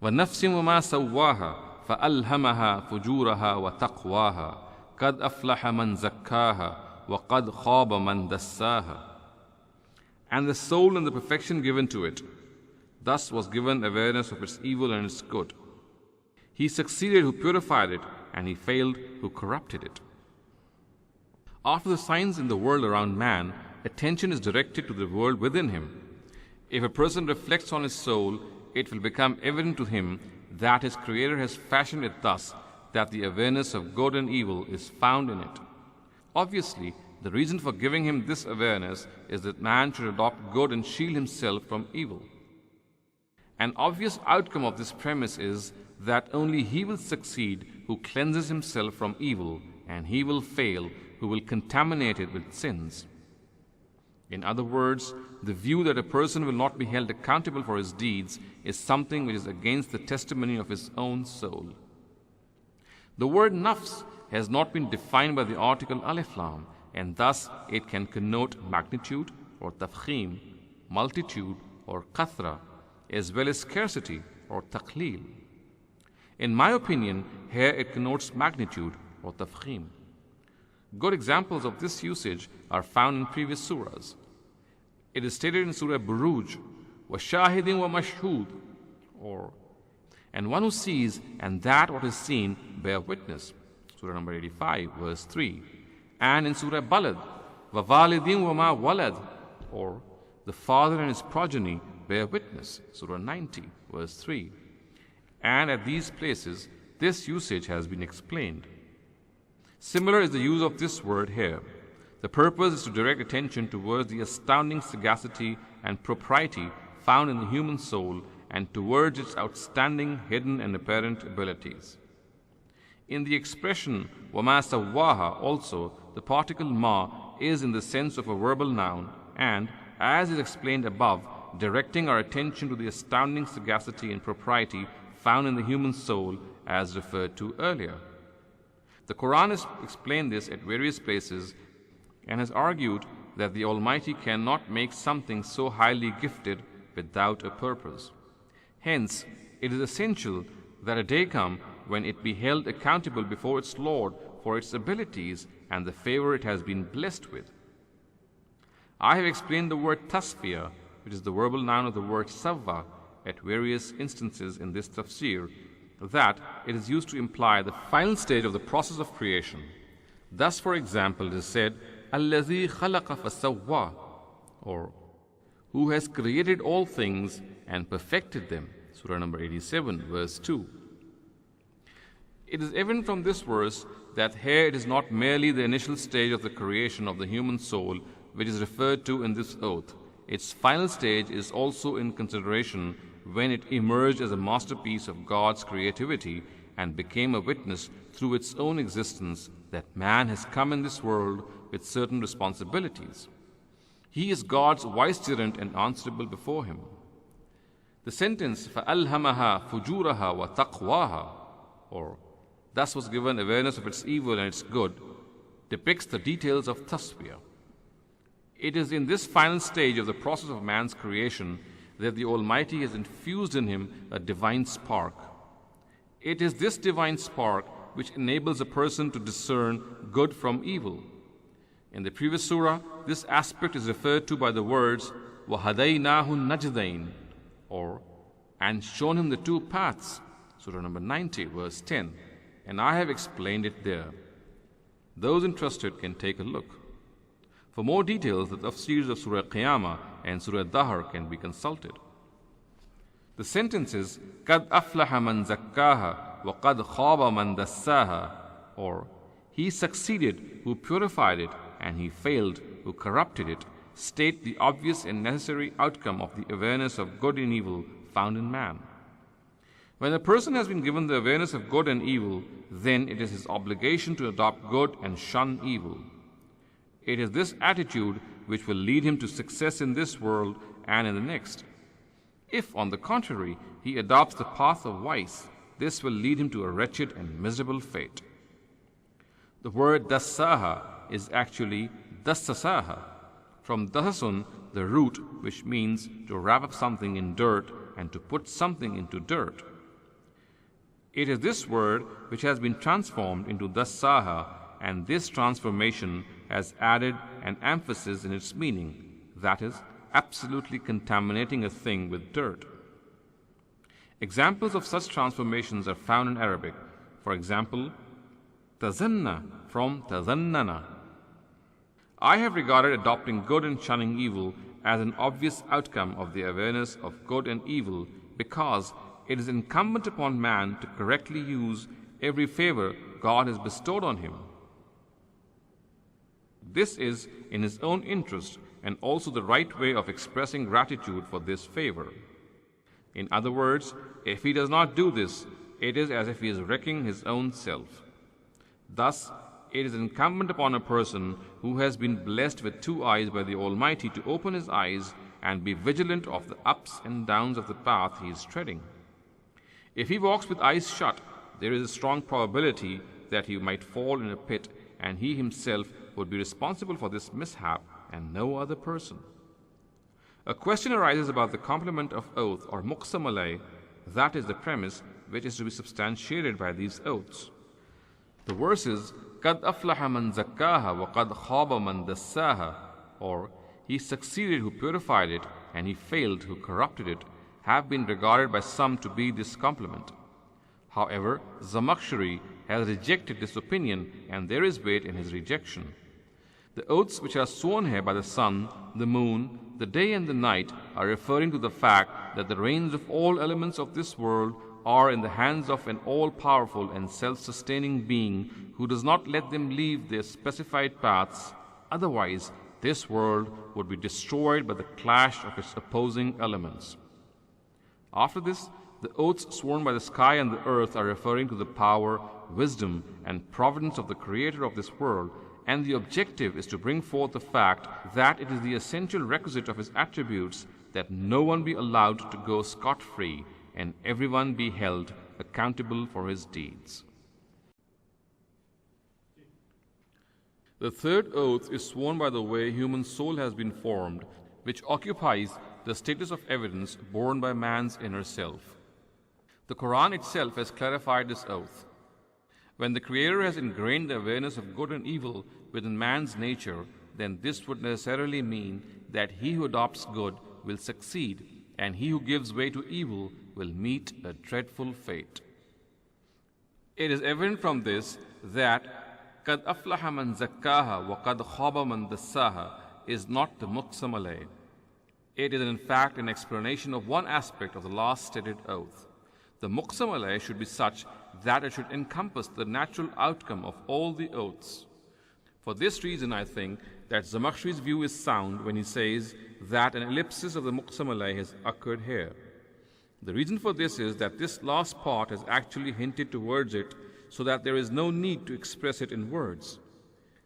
وَنَفْسٍ وَمَا سَوَّاهَا فَأَلْهَمَهَا فُجُورَهَا وَتَقْوَاهَا قَدْ أَفْلَحَ مَنْ زَكَّاهَا وَقَدْ خَابَ مَنْ دَسَّاهَا. And the soul and the perfection given to it, thus was given awareness of its evil and its good. He succeeded who purified it, and he failed who corrupted it. After the signs in the world around man, attention is directed to the world within him. If a person reflects on his soul, it will become evident to him that his Creator has fashioned it thus that the awareness of good and evil is found in it. Obviously, the reason for giving him this awareness is that man should adopt good and shield himself from evil. An obvious outcome of this premise is that only he will succeed who cleanses himself from evil, and he will fail who will contaminate it with sins. In other words, the view that a person will not be held accountable for his deeds is something which is against the testimony of his own soul. The word nafs has not been defined by the article alif lam, and thus it can connote magnitude or tafkhim, multitude or kathra, as well as scarcity or taqleel. In my opinion, here it connotes magnitude or tafkhim. Good examples of this usage are found in previous surahs. It is stated in Surah Buruj, وَشَاهِدٍ وَمَشْهُودٍ, or, and one who sees and that what is seen bear witness, Surah number 85, verse 3. And in Surah Balad, وَوَالِدٍ وَمَا وَلَدٍ, or, the father and his progeny bear witness, Surah 90, verse 3. And at these places, this usage has been explained. Similar is the use of this word here. The purpose is to direct attention towards the astounding sagacity and propriety found in the human soul and towards its outstanding hidden and apparent abilities. In the expression وَمَا سَوَّاهَا also, the particle ma is in the sense of a verbal noun and, as is explained above, directing our attention to the astounding sagacity and propriety found in the human soul as referred to earlier. The Qur'an has explained this at various places and has argued that the Almighty cannot make something so highly gifted without a purpose. Hence, it is essential that a day come when it be held accountable before its Lord for its abilities and the favor it has been blessed with. I have explained the word tasfiyah, which is the verbal noun of the word savva, at various instances in this tafsir, that it is used to imply the final stage of the process of creation. Thus, for example, it is said, الَّذِي خَلَقَ فَسَوَّى, or who has created all things and perfected them, Surah number 87, verse 2. It is evident from this verse that here it is not merely the initial stage of the creation of the human soul which is referred to in this oath. Its final stage is also in consideration when it emerged as a masterpiece of God's creativity and became a witness through its own existence that man has come in this world with certain responsibilities. He is God's vicegerent and answerable before him. The sentence فَأَلْهَمَهَا فُجُورَهَا وَتَقْوَاهَا, or thus was given awareness of its evil and its good, depicts the details of tasfiyah. It is in this final stage of the process of man's creation that the Almighty has infused in him a divine spark. It is this divine spark which enables a person to discern good from evil. In the previous surah, this aspect is referred to by the words وَهَدَيْنَاهُ النَّجْدَيْنِ, or and shown him the two paths, Surah number 90, verse 10, and I have explained it there. Those interested can take a look. For more details, the tafsirs of Surah Qiyamah and Surah Dahr can be consulted. The sentences قَدْ أَفْلَحَ مَنْ زَكَّاهَا وَقَدْ خَابَ مَنْ دَسَّاهَا, or he succeeded who purified it and he failed who corrupted it, state the obvious and necessary outcome of the awareness of good and evil found in man. When a person has been given the awareness of good and evil, then it is his obligation to adopt good and shun evil. It is this attitude which will lead him to success in this world and in the next. If, on the contrary, he adopts the path of vice, this will lead him to a wretched and miserable fate. The word dassaha is actually dassasaha, from dasasun, the root, which means to wrap up something in dirt and to put something into dirt. It is this word which has been transformed into dassaha, and this transformation has added an emphasis in its meaning, that is, absolutely contaminating a thing with dirt. Examples of such transformations are found in Arabic. For example, tazanna from tazannana. I have regarded adopting good and shunning evil as an obvious outcome of the awareness of good and evil, because it is incumbent upon man to correctly use every favor God has bestowed on him. This is in his own interest and also the right way of expressing gratitude for this favor. In other words, if he does not do this, it is as if he is wrecking his own self. Thus, it is incumbent upon a person who has been blessed with 2 eyes by the Almighty to open his eyes and be vigilant of the ups and downs of the path he is treading. If he walks with eyes shut, there is a strong probability that he might fall in a pit, and he himself would be responsible for this mishap and no other person. A question arises about the complement of oath or muqsam alayh, that is the premise which is to be substantiated by these oaths. The verses قَدْ أَفْلَحَ مَنْ زَكَّاهَا وَقَدْ خَابَ مَنْ دَسَّاهَا, or he succeeded who purified it and he failed who corrupted it, have been regarded by some to be this complement. However, Zamakhshari has rejected this opinion, and there is weight in his rejection. The oaths which are sworn here by the sun, the moon, the day and the night are referring to the fact that the reins of all elements of this world are in the hands of an all-powerful and self-sustaining being who does not let them leave their specified paths. Otherwise, this world would be destroyed by the clash of its opposing elements. After this, the oaths sworn by the sky and the earth are referring to the power, wisdom, and providence of the Creator of this world, and the objective is to bring forth the fact that it is the essential requisite of his attributes that no one be allowed to go scot-free and everyone be held accountable for his deeds. The third oath is sworn by the way human soul has been formed, which occupies the status of evidence borne by man's inner self. The Qur'an itself has clarified this oath. When the Creator has ingrained the awareness of good and evil within man's nature, then this would necessarily mean that he who adopts good will succeed, and he who gives way to evil will meet a dreadful fate. It is evident from this that قَدْ أَفْلَحَ مَنْ زَكَّاهَا وَقَدْ خَابَ مَنْ دَسَّاهَا is not the muqsam alayh. It is in fact an explanation of one aspect of the last stated oath. The muqsam alayh should be such that it should encompass the natural outcome of all the oaths. For this reason, I think that Zamakhshari's view is sound when he says that an ellipsis of the muqsam alayh has occurred here. The reason for this is that this last part has actually hinted towards it, so that there is no need to express it in words.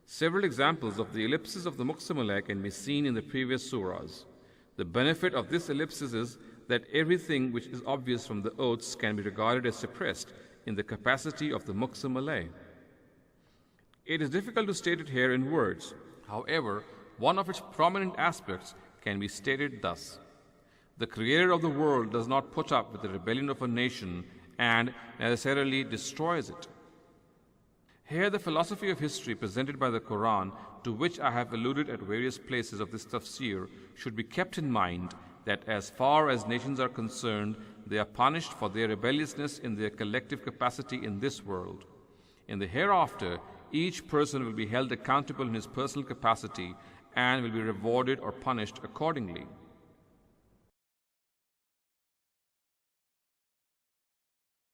Several examples of the ellipsis of the muqsam alayh can be seen in the previous surahs. The benefit of this ellipsis is that everything which is obvious from the oaths can be regarded as suppressed in the capacity of the muqsam alayh. It is difficult to state it here in words. However, one of its prominent aspects can be stated thus. The Creator of the world does not put up with the rebellion of a nation and necessarily destroys it. Here the philosophy of history presented by the Qur'an, to which I have alluded at various places of this tafsir, should be kept in mind, that as far as nations are concerned, they are punished for their rebelliousness in their collective capacity in this world. In the hereafter, each person will be held accountable in his personal capacity and will be rewarded or punished accordingly.